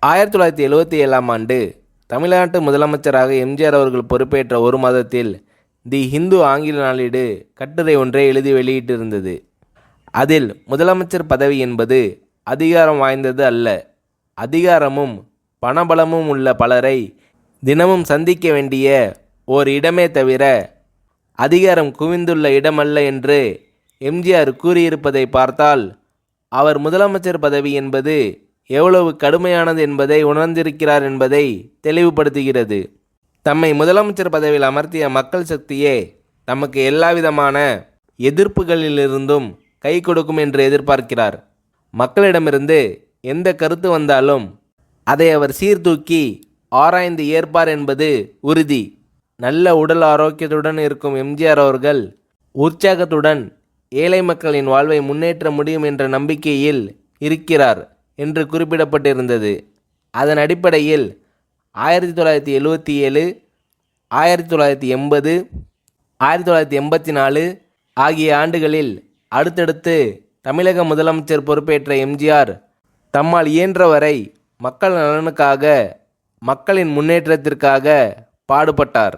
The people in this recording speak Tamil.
1977ஆம் ஆண்டு தமிழ்நாட்டு முதலமைச்சராக எம்ஜிஆர் அவர்கள் பொறுப்பேற்ற ஒரு மாதத்தில் தி ஹிந்து ஆங்கில நாளேடு கட்டுரை ஒன்றை எழுதி வெளியிட்டிருந்தது. அதில் முதலமைச்சர் பதவி என்பது அதிகாரம் வாய்ந்தது அல்ல, அதிகாரமும் பணபலமும் உள்ள பலரை தினமும் சந்திக்க வேண்டிய ஓர் இடமே தவிர அதிகாரம் குவிந்துள்ள இடமல்ல என்று எம்ஜிஆர் கூறியிருப்பதை பார்த்தால் அவர் முதலமைச்சர் பதவி என்பது எவ்வளவு கடுமையானது என்பதை உணர்ந்திருக்கிறார் என்பதை தெளிவுபடுத்துகிறது. தம்மை முதலமைச்சர் பதவியில் அமர்த்திய மக்கள் சக்தியே தமக்கு எல்லாவிதமான எதிர்ப்புகளிலிருந்தும் கை கொடுக்கும் என்று எதிர்பார்க்கிறார். மக்களிடமிருந்து எந்த கருத்து வந்தாலும் அதை அவர் சீர்தூக்கி ஆராய்ந்து ஏற்பார் என்பது உறுதி. நல்ல உடல் ஆரோக்கியத்துடன் இருக்கும் எம்ஜிஆர் அவர்கள் உற்சாகத்துடன் ஏழை மக்களின் வாழ்வை முன்னேற்ற முடியும் என்ற நம்பிக்கையில் இருக்கிறார் என்று குறிப்பிடப்பட்டிருந்தது. அதன் அடிப்படையில் 1977, 1980, 1984 ஆகிய ஆண்டுகளில் அடுத்தடுத்து தமிழக முதலமைச்சர் பொறுப்பேற்ற எம்ஜிஆர் தம்மால் இயன்றவரை மக்கள் நலனுக்காக, மக்களின் முன்னேற்றத்திற்காக பாடுபட்டார்.